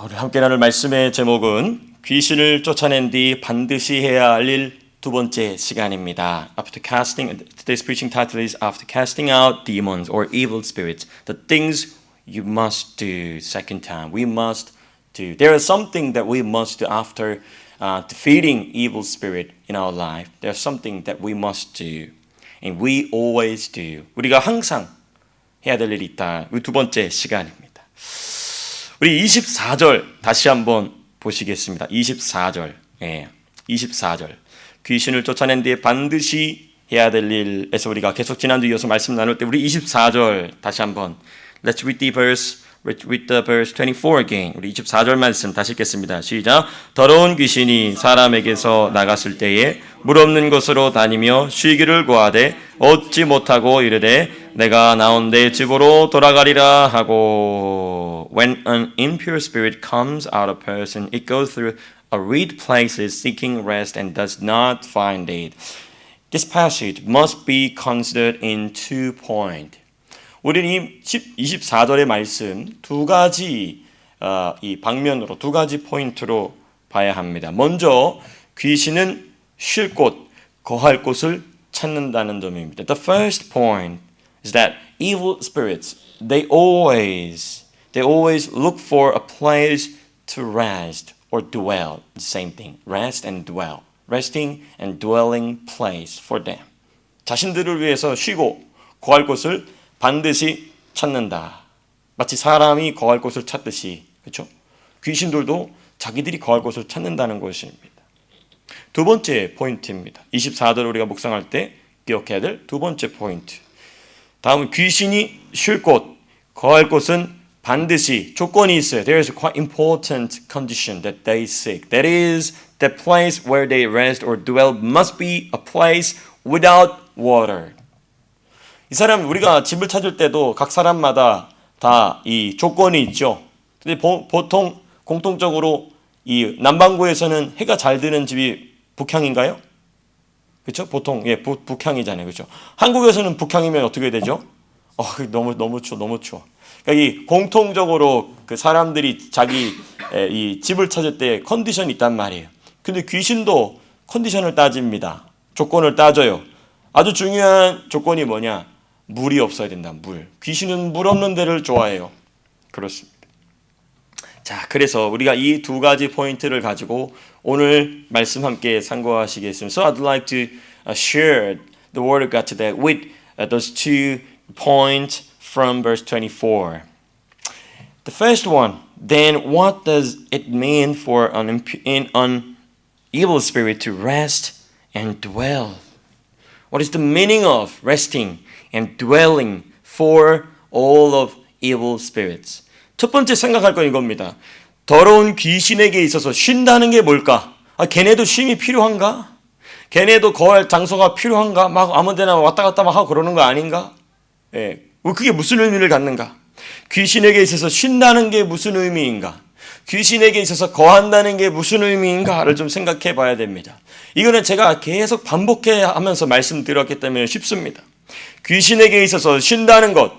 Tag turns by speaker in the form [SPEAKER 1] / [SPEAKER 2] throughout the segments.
[SPEAKER 1] 오늘 함께 나눌 말씀의 제목은 귀신을 쫓아낸 뒤 반드시 해야 할 일 두 번째 시간입니다. Today's preaching title is After Casting Out Demons or Evil Spirits, the things you must do. Second time, we must do. There is something that we must do after defeating evil spirit in our life. There's something that we must do, and we always do. 우리가 항상 해야 될 일이 있다. 두 번째 시간입니다. 우리 24절 다시 한번 보시겠습니다. 24절. 24절. 귀신을 쫓아낸 뒤에 반드시 해야 될 일에서 우리가 계속 지난주 이어서 말씀 나눌 때 우리 24절 다시 한번 Let's read the verse 24 again. 우리 24절 말씀 다시 읽겠습니다. 시작. 더러운 귀신이 사람에게서 나갔을 때에 물 없는 곳으로 다니며 쉬기를 구하되 얻지 못하고 이르되 내가 나온 내 집으로 돌아가리라 하고 When an impure spirit comes out of a person, it goes through arid places seeking rest and does not find it. This passage must be considered in 2 points. 우리는 이 24절의 말씀 두 가지 이 방면으로 두 가지 포인트로 봐야 합니다. 먼저 귀신은 쉴 곳, 거할 곳을 찾는다는 점입니다. The first point is that evil spirits they always look for a place to rest or dwell. The same thing. Rest and dwell. Resting and dwelling place for them. 자신들을 위해서 쉬고 거할 곳을 반드시 찾는다. 마치 사람이 거할 곳을 찾듯이, 그렇죠? 귀신들도 자기들이 거할 곳을 찾는다는 것입니다. 두 번째 포인트입니다. 24절 우리가 묵상할 때 기억해야 될 두 번째 포인트. 다음은 귀신이 쉴 곳, 거할 곳은 반드시 조건이 있어요. There is a quite important condition that they seek. That is, the place where they rest or dwell must be a place without water. 이 사람 우리가 집을 찾을 때도 각 사람마다 다 이 조건이 있죠. 근데 보통 공통적으로 이 남반구에서는 해가 잘 드는 집이 북향인가요? 그렇죠? 보통 북향이잖아요. 그렇죠? 한국에서는 북향이면 어떻게 되죠? 너무 추워. 그러니까 이 공통적으로 그 사람들이 자기 이 집을 찾을 때 컨디션이 있단 말이에요. 근데 귀신도 컨디션을 따집니다. 조건을 따져요. 아주 중요한 조건이 뭐냐? 물이 없어야 된다. 물. 귀신은 물 없는 데를 좋아해요. 그렇습니다. 자, 그래서 우리가 이 두 가지 포인트를 가지고 오늘 말씀 함께 상고하시겠습니다. So I'd like to share the word of God today with those 2 points from verse 24. The first one, then what does it mean for an evil spirit to rest and dwell? What is the meaning of resting and dwelling for all of evil spirits? 첫 번째 생각할 건 이겁니다. 더러운 귀신에게 있어서 쉰다는 게 뭘까? 걔네도 쉼이 필요한가? 걔네도 거할 장소가 필요한가? 막 아무데나 왔다 갔다 막 하고 그러는 거 아닌가? 그게 무슨 의미를 갖는가? 귀신에게 있어서 쉰다는 게 무슨 의미인가? 귀신에게 있어서 거한다는 게 무슨 의미인가를 좀 생각해 봐야 됩니다. 이거는 제가 계속 반복해 하면서 말씀드렸기 때문에 쉽습니다. 귀신에게 있어서 쉰다는 것,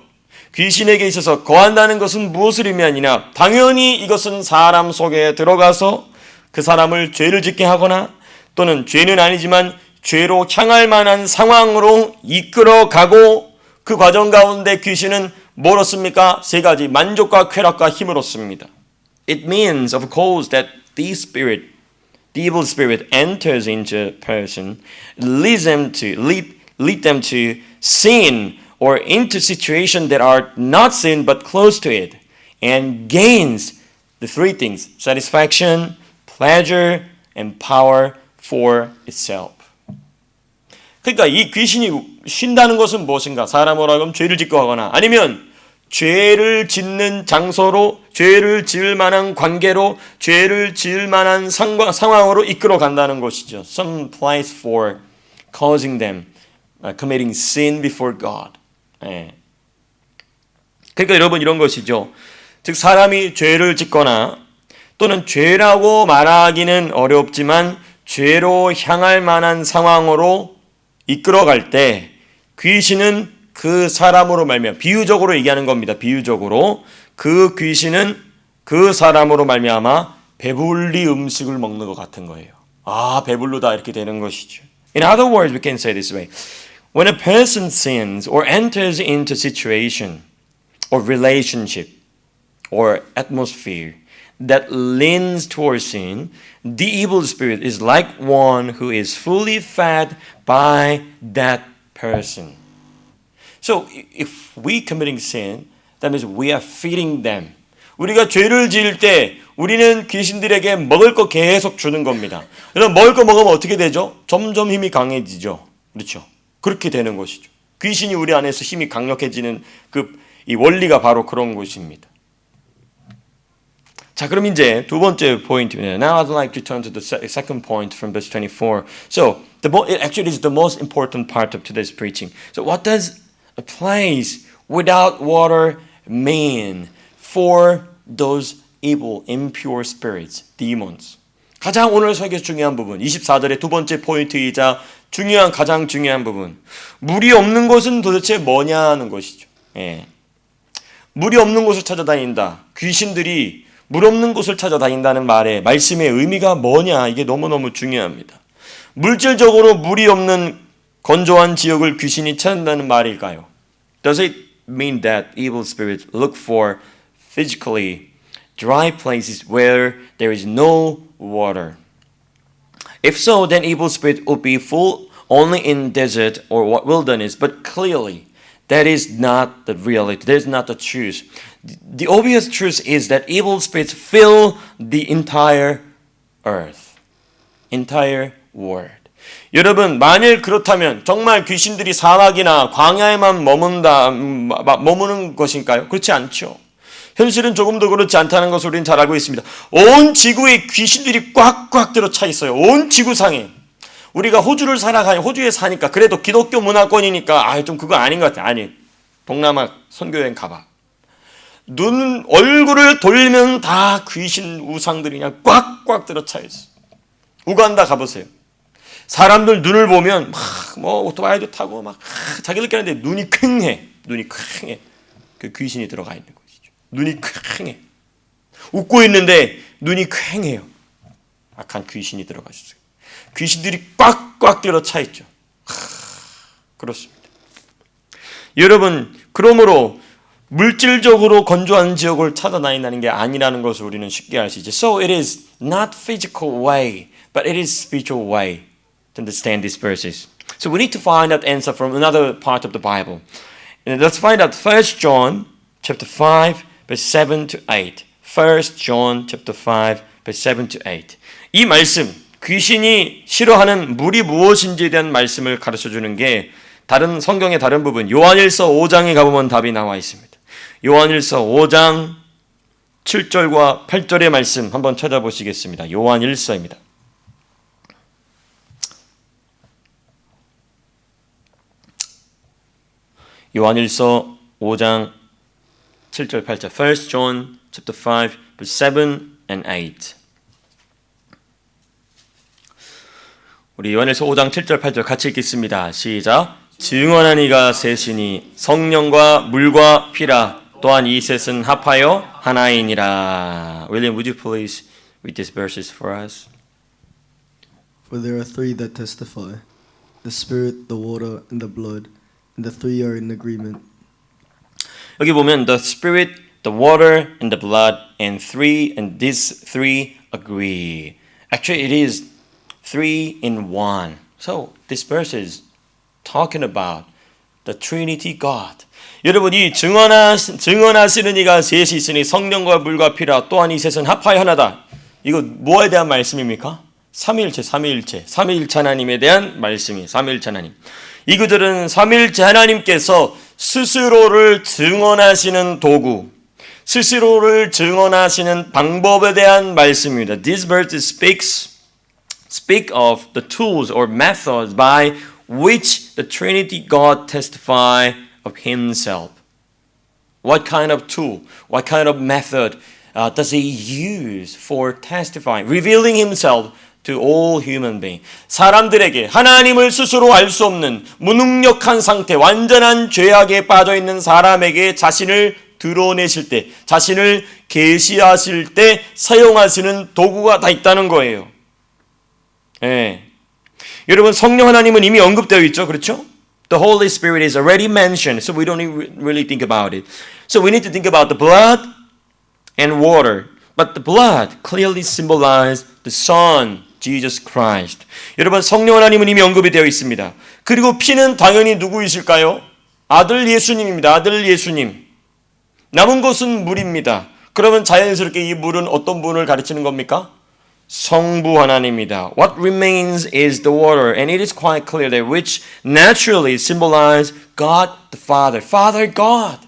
[SPEAKER 1] 귀신에게 있어서 거한다는 것은 무엇을 의미하느냐? 당연히 이것은 사람 속에 들어가서 그 사람을 죄를 짓게 하거나 또는 죄는 아니지만 죄로 향할 만한 상황으로 이끌어가고 그 과정 가운데 귀신은 뭘 얻습니까? 3가지, 만족과 쾌락과 힘을 얻습니다. It means, of course, that the evil spirit enters into a person, lead them to sin or into situations that are not sin but close to it, and gains the 3 things: satisfaction, pleasure, and power for itself. 그러니까 이 귀신이 쉰다는 것은 무엇인가? 사람으로 하여금 죄를 짓고 하거나 아니면 죄를 짓는 장소로, 죄를 지을 만한 관계로, 죄를 지을 만한 상황으로 이끌어 간다는 것이죠. Some place for causing them committing sin before God. 그러니까 여러분 이런 것이죠. 즉 사람이 죄를 짓거나 또는 죄라고 말하기는 어렵지만 죄로 향할 만한 상황으로 이끌어갈 때 귀신은 그 사람으로 말미암아 비유적으로 얘기하는 겁니다. 비유적으로 그 귀신은 그 사람으로 말미암아 배불리 음식을 먹는 것 같은 거예요. 아, 배불르다 이렇게 되는 것이죠. In other words, we can say this way. When a person sins or enters into situation or relationship or atmosphere that leans towards sin, the evil spirit is like one who is fully fed by that person. So if we committing sin, that means we are feeding them. 우리가 죄를 지을 때 우리는 귀신들에게 먹을 거 계속 주는 겁니다. 그래서 먹을 거 먹으면 어떻게 되죠? 점점 힘이 강해지죠. 그렇죠? 그렇게 되는 것이죠. 귀신이 우리 안에서 힘이 강력해지는 이 원리가 바로 그런 것입니다. 자, 그럼 이제 두 번째 포인트입니다. Now I'd like to turn to the second point from verse 24. So, it actually is the most important part of today's preaching. So, what does a place without water mean for those evil, impure spirits, demons? 가장 오늘 설교에서 중요한 부분, 24절의 두 번째 포인트이자 가장 중요한 부분. 물이 없는 곳은 도대체 뭐냐는 것이죠. 예. 물이 없는 곳을 찾아다닌다. 귀신들이 물 없는 곳을 찾아다닌다는 말씀의 의미가 뭐냐, 이게 너무너무 중요합니다. 물질적으로 물이 없는 건조한 지역을 귀신이 찾는다는 말일까요? Does it mean that evil spirits look for physically dry places where there is no water? If so, then evil spirit will be full only in desert or wilderness, but clearly that is not the reality. That is not the truth. The obvious truth is that evil spirits fill the entire earth, entire world. 여러분, 만일 그렇다면 정말 귀신들이 사막이나 광야에만 머무는 것인가요? 그렇지 않죠. 현실은 조금 더 그렇지 않다는 것을 우리는 잘 알고 있습니다. 온 지구에 귀신들이 꽉꽉 들어차 있어요. 온 지구상에. 우리가 호주에 사니까 그래도 기독교 문화권이니까 좀 그거 아닌 것 같아. 아니, 동남아 선교여행 가봐. 얼굴을 돌리면 다 귀신 우상들이 그냥 꽉꽉 들어차 있어. 우간다 가보세요. 사람들 눈을 보면 오토바이도 타고 자기들끼리 하는데 눈이 퀭해. 그 귀신이 들어가 있는 것이죠. 눈이 퀭해. 웃고 있는데 눈이 퀭해요. 악한 귀신이 들어가 있어요. 귀신들이 꽉꽉 들어차 있죠. 그렇습니다. 여러분, 그러므로 물질적으로 건조한 지역을 찾아다닌다는 게 아니라는 것을 우리는 쉽게 알 수 있죠. So it is not physical way, but it is spiritual way to understand these verses. So we need to find out answer from another part of the Bible. And let's find out 1 John chapter 5 verse 7 to 8. 1 John chapter 5 verse 7 to 8. 이 말씀, 귀신이 싫어하는 물이 무엇인지에 대한 말씀을 가르쳐 주는 게 다른 성경의 다른 부분, 요한일서 5장에 가보면 답이 나와 있습니다. 요한일서 5장 7절과 8절의 말씀 한번 찾아보시겠습니다. 요한일서입니다. 요한일서 5장 7절 8절 1 John chapter 5 verse 7 and 8. 우리 요한일서 5장 7절 8절 같이 읽겠습니다. 시작. 증언한 이가 셋이니 성령과 물과 피라. 또한 이 셋은 합하여 하나이니라. William, would you please read these verses for us?
[SPEAKER 2] For there are three that testify, the Spirit, the water, and the blood, and the three are in agreement.
[SPEAKER 1] 여기 보면 the Spirit, the water, and the blood, and these three agree. Actually, it is 3 in 1. So this verse is talking about the Trinity God. 여러분, 이 증언하시는 이가 셋이 있으니 성령과 물과 피라. 또한 이 셋은 합하여 하나다. 이거 뭐에 대한 말씀입니까? 삼위일체 하나님에 대한 말씀이 삼위일체 하나님. 이그들은 삼위일체 하나님께서 스스로를 증언하시는 도구, 스스로를 증언하시는 방법에 대한 말씀입니다. This verse speak of the tools or methods by which the Trinity God testify of Himself. What kind of tool, what kind of method does He use for testifying, revealing Himself to all human beings? 사람들에게 하나님을 스스로 알 수 없는 무능력한 상태, 완전한 죄악에 빠져 있는 사람에게 자신을 드러내실 때, 자신을 계시하실 때 사용하시는 도구가 다 있다는 거예요. 예. 여러분, 성령 하나님은 이미 언급되어 있죠. 그렇죠? The Holy Spirit is already mentioned, so we don't really think about it. So we need to think about the blood and water. But the blood clearly symbolizes the Son, Jesus Christ. 여러분, 성령 하나님은 이미 언급이 되어 있습니다. 그리고 피는 당연히 누구이실까요? 아들 예수님입니다. 아들 예수님. 남은 것은 물입니다. 그러면 자연스럽게 이 물은 어떤 분을 가르치는 겁니까? 성부 하나님입니다. What remains is the water, and it is quite clear that which naturally symbolize God the Father, Father God.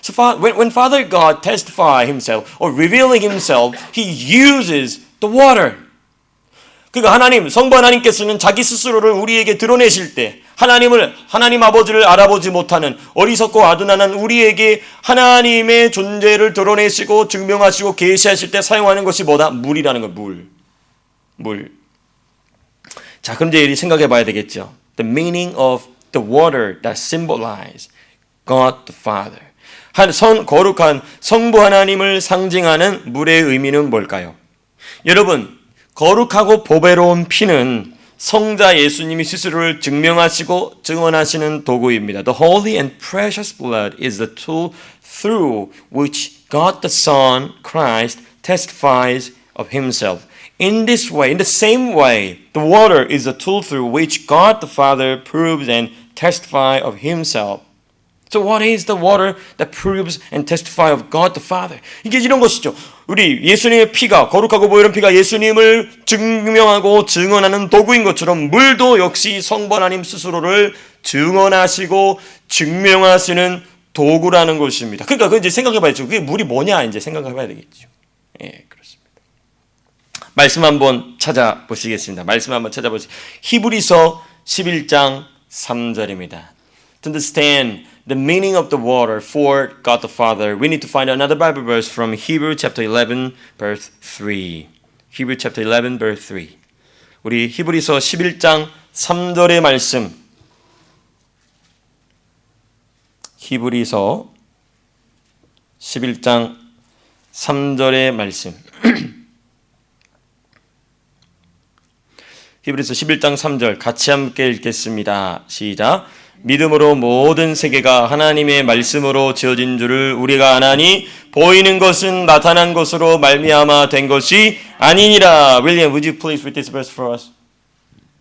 [SPEAKER 1] So when Father God testifies Himself or revealing Himself, He uses the water. 그러니까 하나님, 성부 하나님께서는 자기 스스로를 우리에게 드러내실 때 하나님 아버지를 알아보지 못하는 어리석고 아둔한 우리에게 하나님의 존재를 드러내시고 증명하시고 계시하실 때 사용하는 것이 뭐다? 물이라는 거, 물. 자, 그럼 이제 생각해 봐야 되겠죠. The meaning of the water that symbolize God the Father. 거룩한 성부 하나님을 상징하는 물의 의미는 뭘까요? 여러분, 거룩하고 보배로운 피는 성자 예수님이 스스로를 증명하시고 증언하시는 도구입니다. The holy and precious blood is the tool through which God the Son, Christ, testifies of Himself. In this way, in the same way, the water is the tool through which God the Father proves and testifies of Himself. So what is the water that proves and testifies of God the Father? 이게 이런 것이죠. 우리 예수님의 피가, 거룩하고 보이는 피가 예수님을 증명하고 증언하는 도구인 것처럼 물도 역시 성부 하나님 스스로를 증언하시고 증명하시는 도구라는 것입니다. 그러니까 그 이제 생각해 봐야죠. 그게 물이 뭐냐 이제 생각해 봐야 되겠죠. 예, 그렇습니다. 말씀 한번 찾아보시겠습니다. 말씀 한번 찾아보시죠. 히브리서 11장 3절입니다. To understand the meaning of the water for God the Father, we need to find another Bible verse from Hebrews chapter 11, verse 3. Hebrews chapter 11, verse 3. 우리 히브리서 11장 3절의 말씀. 히브리서 11장 3절의 말씀. 히브리서 11장 3절 같이 함께 읽겠습니다. 시작. 믿음으로 모든 세계가 하나님의 말씀으로 지어진 줄을 우리가 아나니 보이는 것은 나타난 것으로 말미암아 된 것이 아니니라. William, would you please read this verse for us?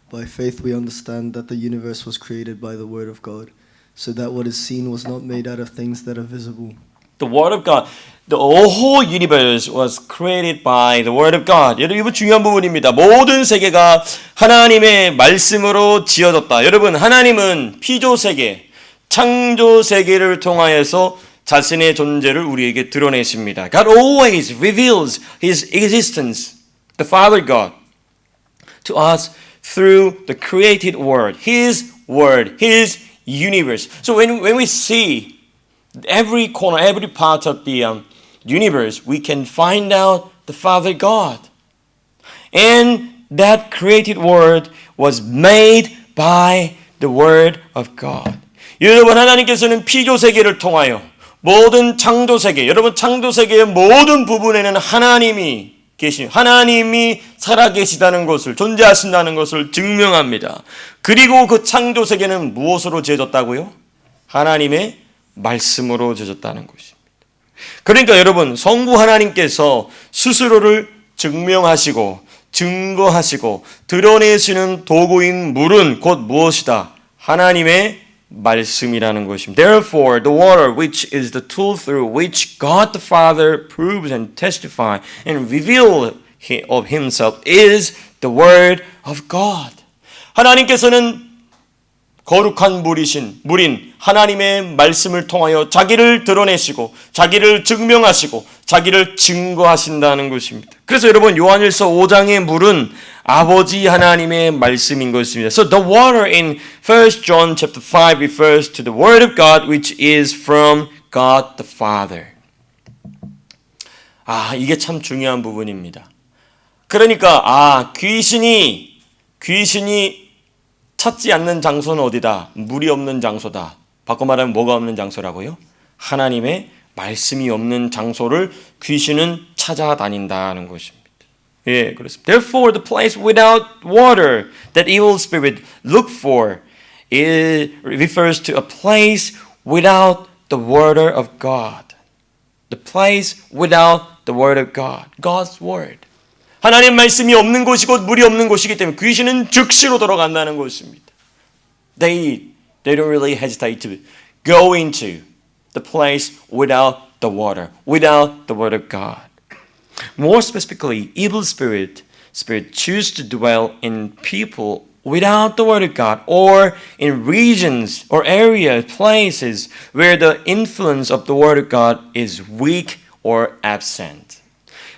[SPEAKER 2] By faith we understand that the universe was created by the word of God, so that what is seen was not made out of things that are visible.
[SPEAKER 1] The word of God. The whole universe was created by the word of God. 여러분, 이거 중요한 부분입니다. 모든 세계가 하나님의 말씀으로 지어졌다. 여러분, 하나님은 피조 세계, 창조 세계를 통하여서 자신의 존재를 우리에게 드러내십니다. God always reveals His existence, the Father God, to us through the created word, His universe. So when we see every corner, every part of the universe, we can find out the Father God. And that created word was made by the word of God. 여러분, 하나님께서는 피조 세계를 통하여 모든 창조 세계, 여러분 창조 세계의 모든 부분에는 하나님이 살아 계시다는 것을, 존재하신다는 것을 증명합니다. 그리고 그 창조 세계는 무엇으로 지어졌다고요? 하나님의 말씀으로 지어졌다는 것입니다. 그러니까 여러분, 성부 하나님께서 스스로를 증명하시고 증거하시고 드러내시는 도구인 물은 곧 무엇이다? 하나님의 말씀이라는 것입니다. Therefore, the water, which is the tool through which God the Father proves and testifies and reveals of Himself, is the Word of God. 하나님께서는 거룩한 물인 하나님의 말씀을 통하여 자기를 드러내시고 자기를 증명하시고 자기를 증거하신다는 것입니다. 그래서 여러분, 요한일서 5장의 물은 아버지 하나님의 말씀인 것입니다. So the water in 1 John chapter 5 refers to the word of God, which is from God the Father. 이게 참 중요한 부분입니다. 그러니까 귀신이 찾지 않는 장소는 어디다? 물이 없는 장소다. 바꿔 말하면 뭐가 없는 장소라고요? 하나님의 말씀이 없는 장소를 귀신은 찾아다닌다는 것입니다. 예, 그렇습니다. Therefore, the place without water that evil spirit look for it refers to a place without the word of God. The place without the word of God. God's word. 하나님 말씀이 없는 곳이 곧 물이 없는 곳이기 때문에 귀신은 즉시로 들어간다는 것입니다. They don't really hesitate to go into the place without the water, without the word of God. More specifically, evil spirit choose to dwell in people without the word of God or in regions or areas, places where the influence of the word of God is weak or absent.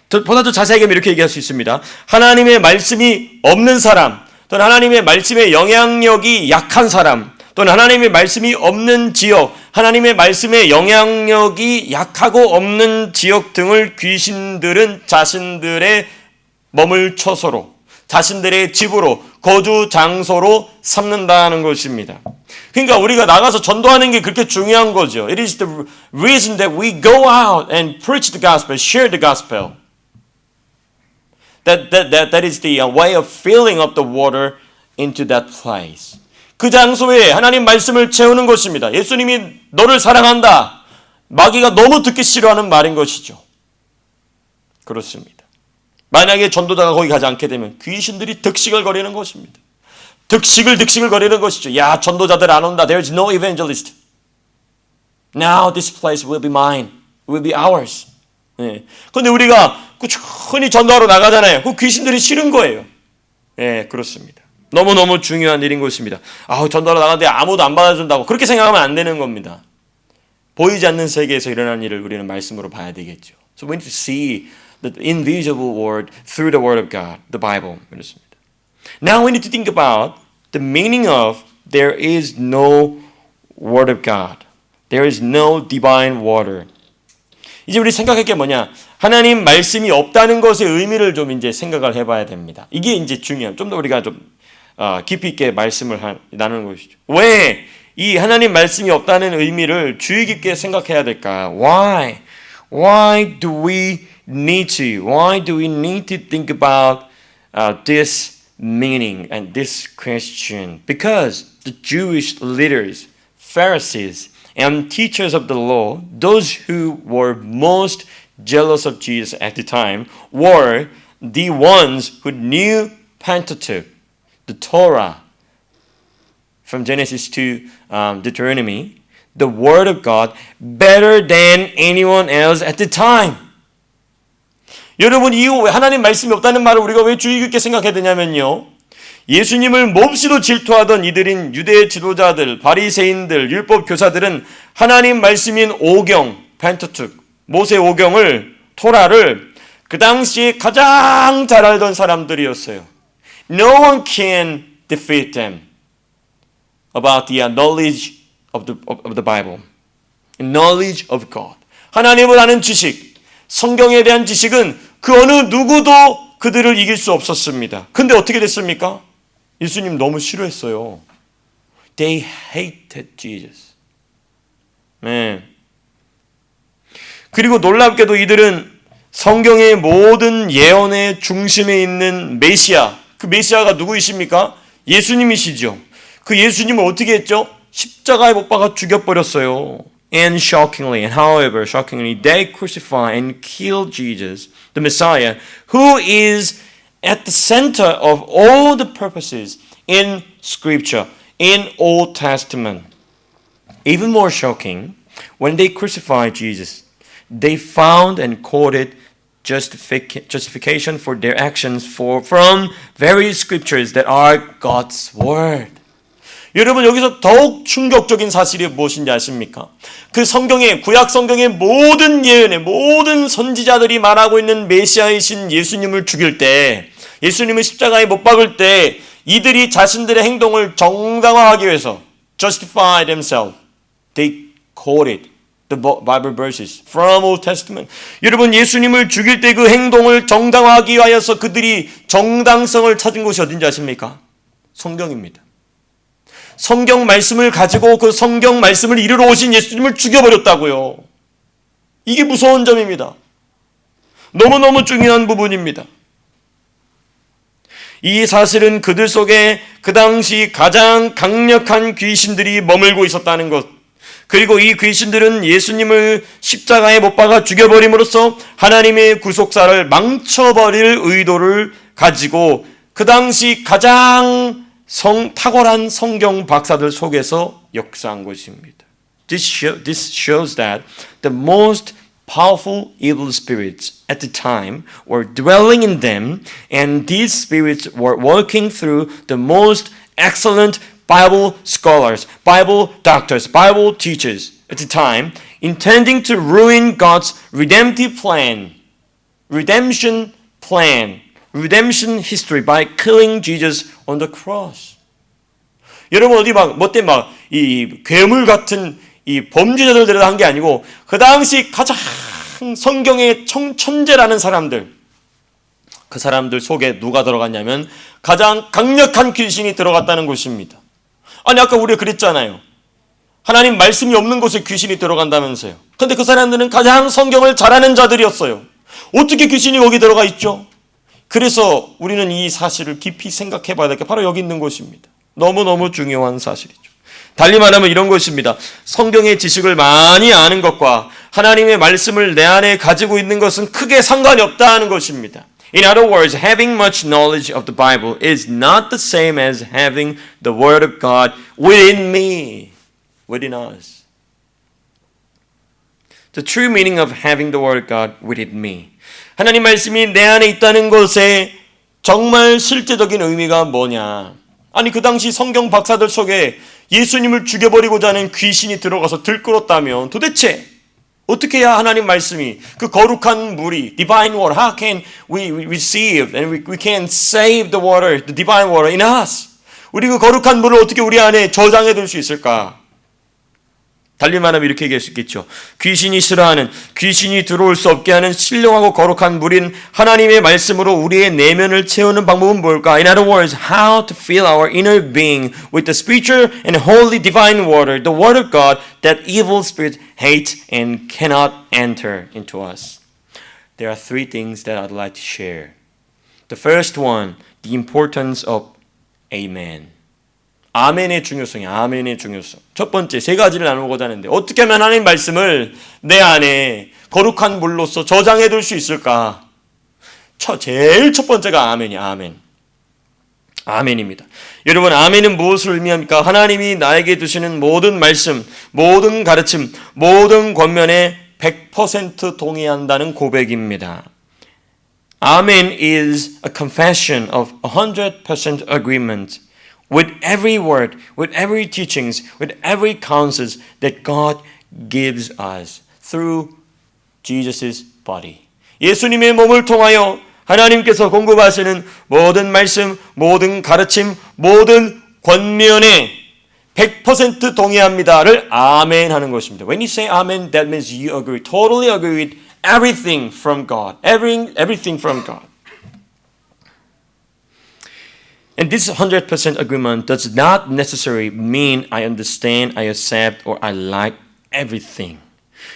[SPEAKER 1] 보다 더 자세하게 이렇게 얘기할 수 있습니다. 하나님의 말씀이 없는 사람, 또는 하나님의 말씀의 영향력이 약한 사람, 또는 하나님의 말씀이 없는 지역, 하나님의 말씀의 영향력이 약하고 없는 지역 등을 귀신들은 자신들의 머물 처소로, 자신들의 집으로, 거주 장소로 삼는다는 것입니다. 그러니까 우리가 나가서 전도하는 게 그렇게 중요한 거죠. It is the reason that we go out and preach the gospel, share the gospel. That is the way of filling up the water into that place. 그 장소에 하나님 말씀을 채우는 것입니다. 예수님이 너를 사랑한다. 마귀가 너무 듣기 싫어하는 말인 것이죠. 그렇습니다. 만약에 전도자가 거기 가지 않게 되면 귀신들이 득식을 거리는 것입니다. 득식을 거리는 것이죠. 야, 전도자들 안 온다. There is no evangelist. Now this place will be mine. Will be ours. 네. 그런데 우리가 꾸준히 전도하러 나가잖아요. 그 귀신들이 싫은 거예요. 네, 그렇습니다. 너무너무 중요한 일인 것입니다. 전도하러 나가는데 아무도 안 받아준다고 그렇게 생각하면 안 되는 겁니다. 보이지 않는 세계에서 일어나는 일을 우리는 말씀으로 봐야 되겠죠. So we need to see the invisible word through the word of God, the Bible. 그렇습니다. Now we need to think about the meaning of there is no word of God. There is no divine water. 이제 우리 생각할 게 뭐냐? 하나님 말씀이 없다는 것의 의미를 좀 이제 생각을 해봐야 됩니다. 이게 이제 중요한, 좀 더 우리가 좀 깊이 있게 말씀을 나누는 것이죠. 왜 이 하나님 말씀이 없다는 의미를 주의 깊게 생각해야 될까? Why do we need to think about this meaning and this question? Because the Jewish leaders, Pharisees, and teachers of the law, those who were most jealous of Jesus at the time, were the ones who knew Pentateuch, the Torah, from Genesis to Deuteronomy, the Word of God, better than anyone else at the time. 여러분, 이 하나님 말씀이 없다는 말을 우리가 왜 주의 깊게 생각해야 되냐면요. 예수님을 몹시도 질투하던 이들인 유대 지도자들, 바리새인들, 율법 교사들은 하나님 말씀인 오경, 펜타투크, 모세 오경을, 토라를 그 당시에 가장 잘 알던 사람들이었어요. No one can defeat them about the knowledge of the Bible, knowledge of God. 하나님을 아는 지식, 성경에 대한 지식은 그 어느 누구도 그들을 이길 수 없었습니다. 근데 어떻게 됐습니까? 예수님 너무 싫어했어요. They hated Jesus. 네. 그리고 놀랍게도 이들은 성경의 모든 예언의 중심에 있는 메시아, 그 메시아가 누구이십니까? 예수님이시죠. 그 예수님을 어떻게 했죠? 십자가에 못 박아 죽여버렸어요. And however, shockingly, they crucify and kill Jesus, the Messiah, who is at the center of all the purposes in Scripture, in Old Testament. Even more shocking, when they crucified Jesus, they found and quoted justification for their actions from various scriptures that are God's Word. 여러분, 여기서 더욱 충격적인 사실이 무엇인지 아십니까? 그 성경의, 구약 성경의 모든 예언의 모든 선지자들이 말하고 있는 메시아이신 예수님을 죽일 때, 예수님을 십자가에 못 박을 때 이들이 자신들의 행동을 정당화하기 위해서 justify themselves. They quoted the Bible verses from Old Testament. 여러분, 예수님을 죽일 때 그 행동을 정당화하기 위하여서 그들이 정당성을 찾은 곳이 어딘지 아십니까? 성경입니다. 성경 말씀을 가지고 그 성경 말씀을 이루러 오신 예수님을 죽여버렸다고요. 이게 무서운 점입니다. 너무너무 중요한 부분입니다. 이 사실은 그들 속에 그 당시 가장 강력한 귀신들이 머물고 있었다는 것, 그리고 이 귀신들은 예수님을 십자가에 못 박아 죽여버림으로써 하나님의 구속사를 망쳐버릴 의도를 가지고 그 당시 가장 탁월한 성경 박사들 속에서 역사한 것입니다. This shows that the most powerful evil spirits at the time were dwelling in them, and these spirits were working through the most excellent Bible scholars, Bible doctors, Bible teachers at the time, intending to ruin God's redemptive plan, redemption history by killing Jesus on the cross. 여러분 어디 이 괴물 같은 이 범죄자들 데려다 한 게 아니고 그 당시 가장 성경의 천재라는 사람들, 그 사람들 속에 누가 들어갔냐면 가장 강력한 귀신이 들어갔다는 것입니다. 아니 아까 우리가 그랬잖아요. 하나님 말씀이 없는 곳에 귀신이 들어간다면서요. 근데 그 사람들은 가장 성경을 잘하는 자들이었어요. 어떻게 귀신이 거기 들어가 있죠? 그래서 우리는 이 사실을 깊이 생각해 봐야 될 게 바로 여기 있는 것입니다. 너무너무 중요한 사실이죠. 달리 말하면 이런 것입니다. 성경의 지식을 많이 아는 것과 하나님의 말씀을 내 안에 가지고 있는 것은 크게 상관이 없다는 것입니다. In other words, having much knowledge of the Bible is not the same as having the Word of God within me, within us. The true meaning of having the Word of God within me. 하나님 말씀이 내 안에 있다는 것의 정말 실제적인 의미가 뭐냐? 아니 그 당시 성경 박사들 속에 예수님을 죽여버리고자 하는 귀신이 들어가서 들끓었다면 도대체 어떻게 해야 하나님 말씀이 그 거룩한 물이 divine water, how can we receive and we can save the water, the divine water in us? 우리 그 거룩한 물을 어떻게 우리 안에 저장해 둘 수 있을까? 달리 말하면 이렇게 얘기할 수 있겠죠. 귀신이 싫어하는, 귀신이 들어올 수 없게 하는 신령하고 거룩한 물인 하나님의 말씀으로 우리의 내면을 채우는 방법은 뭘까? In other words, how to fill our inner being with the spiritual and holy divine water, the word of God that evil spirits hate and cannot enter into us. There are three things that I'd like to share. The first one, the importance of Amen. 아멘의 중요성이야. 아멘의 중요성. 첫 번째 세 가지를 나누고자 하는데 어떻게 하면 하나님 말씀을 내 안에 거룩한 물로서 저장해 둘 수 있을까? 제일 첫 번째가 아멘이야. 아멘. 아멘입니다. 여러분 아멘은 무엇을 의미합니까? 하나님이 나에게 주시는 모든 말씀, 모든 가르침, 모든 권면에 100% 동의한다는 고백입니다. Amen is a confession of 100% agreement with every word, with every teachings, with every counsels that God gives us through Jesus' body. 예수님의 몸을 통하여 하나님께서 공급하시는 모든 말씀, 모든 가르침, 모든 권면에 100% 동의합니다를 아멘 하는 것입니다. When you say amen, that means you agree, totally agree with everything from God. Everything from God. And this 100% agreement does not necessarily mean I understand, I accept, or I like everything.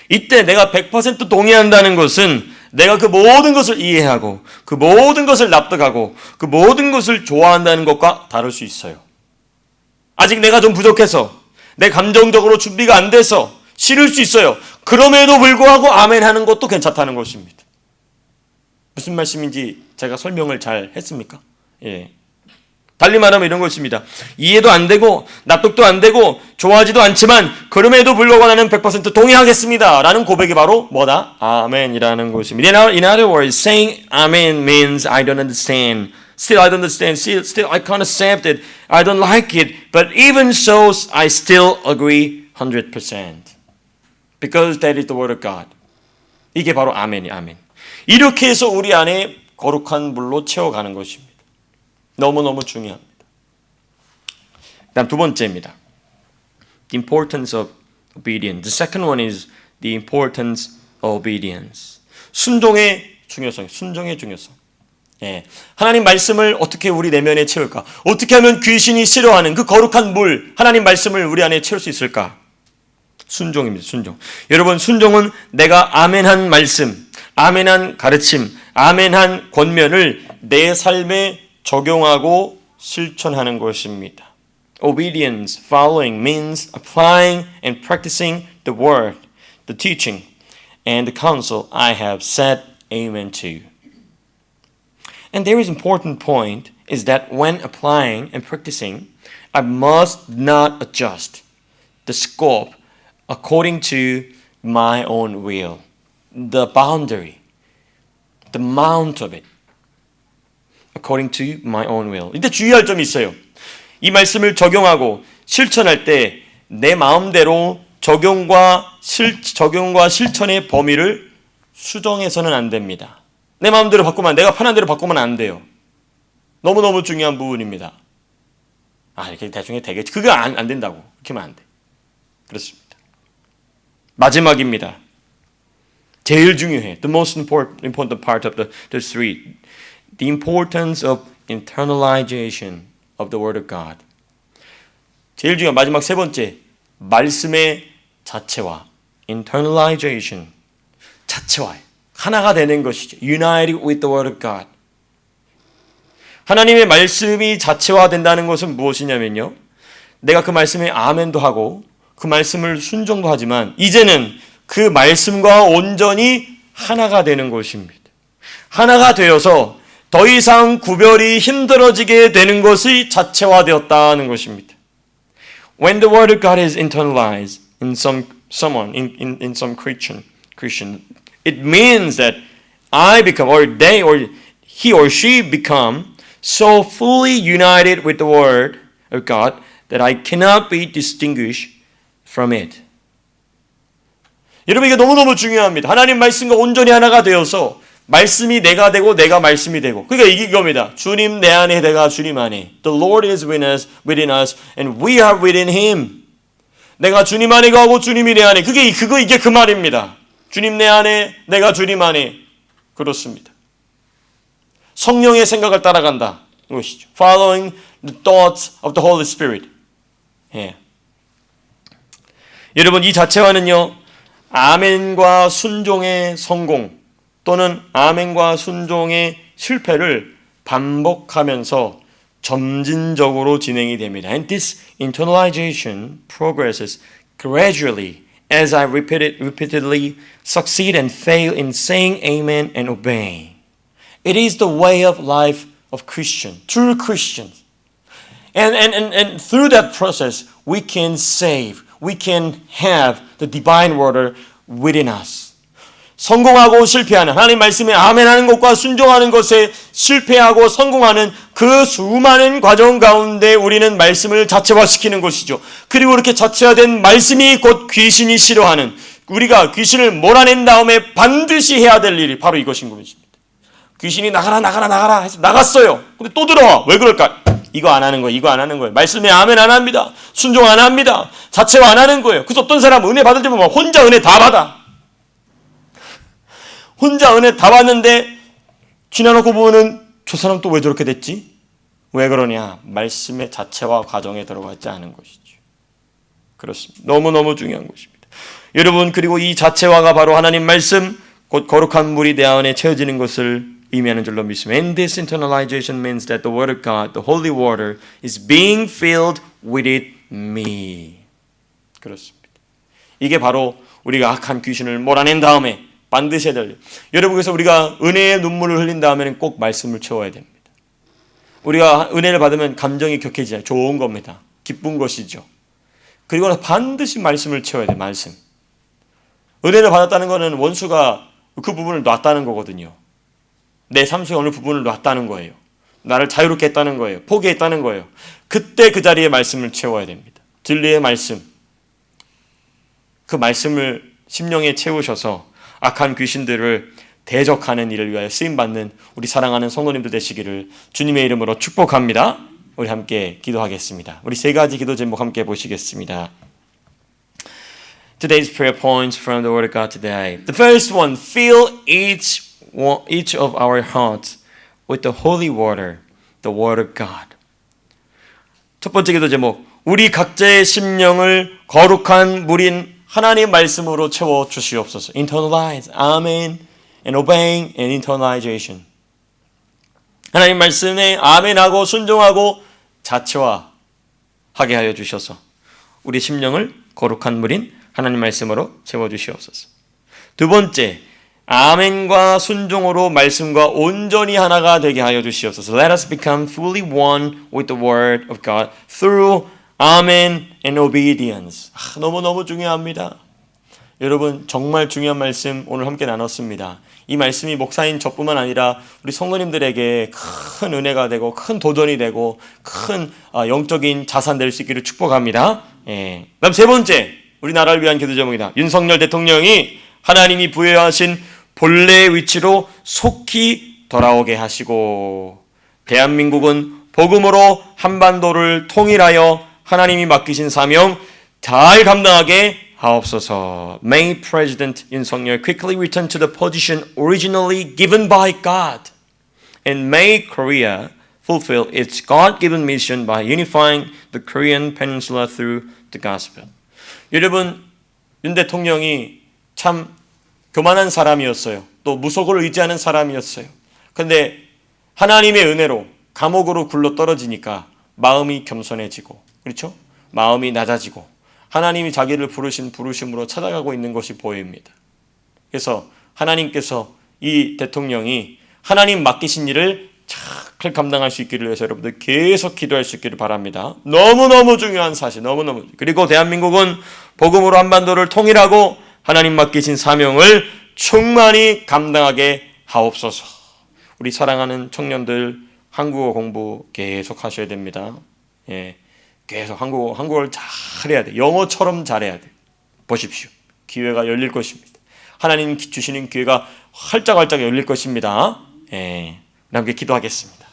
[SPEAKER 1] 이때 내가 100% 동의한다는 것은 내가 그 모든 것을 이해하고 그 모든 것을 납득하고 그 모든 것을 좋아한다는 것과 다를 수 있어요. 아직 내가 좀 부족해서 내 감정적으로 준비가 안 돼서 싫을 수 있어요. 그럼에도 불구하고 아멘 하는 것도 괜찮다는 것입니다. 무슨 말씀인지 제가 설명을 잘 했습니까? 예. 달리 말하면 이런 것입니다. 이해도 안 되고 납득도 안 되고 좋아하지도 않지만 그럼에도 불구하고 나는 100% 동의하겠습니다. 라는 고백이 바로 뭐다? 아멘이라는 것입니다. In other words, saying amen means I don't understand. Still I don't understand. Still I can't accept it. I don't like it. But even so, I still agree 100%. Because that is the word of God. 이게 바로 아멘이 아멘. 이렇게 해서 우리 안에 거룩한 물로 채워가는 것입니다. 너무너무 중요합니다. 다음 두 번째입니다. The importance of obedience. The second one is the importance of obedience. 순종의 중요성. 순종의 중요성. 예. 하나님 말씀을 어떻게 우리 내면에 채울까? 어떻게 하면 귀신이 싫어하는 그 거룩한 물, 하나님 말씀을 우리 안에 채울 수 있을까? 순종입니다. 순종. 여러분, 순종은 내가 아멘한 말씀, 아멘한 가르침, 아멘한 권면을 내 삶에 적용하고 실천하는 것입니다. Obedience, following, means applying and practicing the word, the teaching, and the counsel I have said amen to. And there is an important point is that when applying and practicing, I must not adjust the scope according to my own will, the boundary, the amount of it, according to my own will. 이때 주의할 점이 있어요. 이 말씀을 적용하고 실천할 때 내 마음대로 적용과 실천의 범위를 수정해서는 안 됩니다. 내 마음대로 바꾸면, 내가 편한 대로 바꾸면 안 돼요. 너무너무 중요한 부분입니다. 이렇게 대충 되겠지. 그거 안 된다고. 그렇게 하면 안 돼. 그렇습니다. 마지막입니다. 제일 중요해. The most important part of the three. The importance of internalization of the Word of God. 제일 중요한 마지막 세 번째. 말씀의 자체화. internalization. 자체화. 하나가 되는 것이죠. United with the Word of God. 하나님의 말씀이 자체화된다는 것은 무엇이냐면요. 내가 그 말씀에 아멘도 하고 그 말씀을 순종도 하지만 이제는 그 말씀과 온전히 하나가 되는 것입니다. 하나가 되어서 더 이상 구별이 힘들어지게 되는 것이 자체화되었다는 것입니다. When the word of God is internalized in someone, in some Christian, it means that I become, or they, or he or she become so fully united with the word of God that I cannot be distinguished from it. 여러분, 이게 너무너무 중요합니다. 하나님 말씀과 온전히 하나가 되어서 말씀이 내가 되고 내가 말씀이 되고. 그러니까 이겁니다. 주님 내 안에, 내가 주님 안에. The Lord is within us and we are within Him. 내가 주님 안에 가고 주님이 내 안에. 이게 그 말입니다. 주님 내 안에, 내가 주님 안에. 그렇습니다. 성령의 생각을 따라간다. 이것이죠. Following the thoughts of the Holy Spirit. 예. 여러분, 이 자체화는요, 아멘과 순종의 성공 또는 아멘과 순종의 실패를 반복하면서 점진적으로 진행이 됩니다. And this internalization progresses gradually as I repeatedly succeed and fail in saying amen and obeying. It is the way of life of Christians, true Christians. And through that process, we can save. We can have the divine water within us. 성공하고 실패하는, 하나님 말씀에 아멘하는 것과 순종하는 것에 실패하고 성공하는 그 수많은 과정 가운데 우리는 말씀을 자체화시키는 것이죠. 그리고 이렇게 자체화된 말씀이 곧 귀신이 싫어하는, 우리가 귀신을 몰아낸 다음에 반드시 해야 될 일이 바로 이것인 것입니다. 귀신이 나가라 해서 나갔어요. 근데 또 들어와. 왜 그럴까? 이거 안 하는 거예요. 말씀에 아멘 안 합니다. 순종 안 합니다. 자체화 안 하는 거예요. 그래서 어떤 사람은 은혜 받을 때 보면 혼자 은혜 다 받아. 혼자 은혜 다 받는데 지나놓고 보면은 저 사람 또 왜 저렇게 됐지? 왜 그러냐? 말씀의 자체화 과정에 들어가지 않은 것이죠. 그렇습니다. 너무너무 중요한 것입니다. 여러분, 그리고 이 자체화가 바로 하나님 말씀, 곧 거룩한 물이 내 안에 채워지는 것을 의미하는 줄로 믿습니다. And this internalization means that the word of God, the holy water, is being filled with it me. 그렇습니다. 이게 바로 우리가 악한 귀신을 몰아낸 다음에 반드시 해야 될. 여러분, 그래서 우리가 은혜의 눈물을 흘린 다음에는 꼭 말씀을 채워야 됩니다. 우리가 은혜를 받으면 감정이 격해지잖아요. 좋은 겁니다. 기쁜 것이죠. 그리고 반드시 말씀을 채워야 돼요. 말씀. 은혜를 받았다는 것은 원수가 그 부분을 놨다는 거거든요. 내 삶 속의 어느 부분을 놨다는 거예요. 나를 자유롭게 했다는 거예요. 포기했다는 거예요. 그때 그 자리에 말씀을 채워야 됩니다. 진리의 말씀. 그 말씀을 심령에 채우셔서 악한 귀신들을 대적하는 일을 위하여 쓰임받는 우리 사랑하는 성도님들 되시기를 주님의 이름으로 축복합니다. 우리 함께 기도하겠습니다. 우리 세 가지 기도 제목 함께 보시겠습니다. Today's prayer points from the Word of God today. The first one, fill each of our hearts with the holy water, the Word of God. 첫 번째 기도 제목, 우리 각자의 심령을 거룩한 물인 하나님 말씀으로 채워 주시옵소서. internalize, amen, and obeying and internalization. 하나님 말씀에 아멘하고 순종하고 자체화하게 하여 주셔서 우리 심령을 거룩한 물인 하나님 말씀으로 채워 주시옵소서. 두 번째, 아멘과 순종으로 말씀과 온전히 하나가 되게 하여 주시옵소서. Let us become fully one with the word of God through amen and obedience. 너무너무 중요합니다. 여러분 정말 중요한 말씀 오늘 함께 나눴습니다. 이 말씀이 목사인 저뿐만 아니라 우리 성도님들에게 큰 은혜가 되고 큰 도전이 되고 큰 영적인 자산 될 수 있기를 축복합니다. 그다음 세 번째, 우리나라를 위한 기도 제목이다. 윤석열 대통령이 하나님이 부여하신 본래의 위치로 속히 돌아오게 하시고 대한민국은 복음으로 한반도를 통일하여 하나님이 맡기신 사명 잘 감당하게 하옵소서. May President 윤석열 quickly return to the position originally given by God, and may Korea fulfill its God-given mission by unifying the Korean peninsula through the gospel. 여러분, 윤 대통령이 참 교만한 사람이었어요. 또 무속을 의지하는 사람이었어요. 그런데 하나님의 은혜로 감옥으로 굴러 떨어지니까 마음이 겸손해지고, 그렇죠? 마음이 낮아지고 하나님이 자기를 부르신 부르심으로 찾아가고 있는 것이 보입니다. 그래서 하나님께서 이 대통령이 하나님 맡기신 일을 잘 감당할 수 있기를 위해서 여러분들 계속 기도할 수 있기를 바랍니다. 너무너무 중요한 사실, 너무너무. 그리고 대한민국은 복음으로 한반도를 통일하고 하나님 맡기신 사명을 충만히 감당하게 하옵소서. 우리 사랑하는 청년들 한국어 공부 계속 하셔야 됩니다. 계속 한국어를 잘해야 돼. 영어처럼 잘해야 돼. 보십시오. 기회가 열릴 것입니다. 하나님 주시는 기회가 활짝활짝 열릴 것입니다. 함께 기도하겠습니다.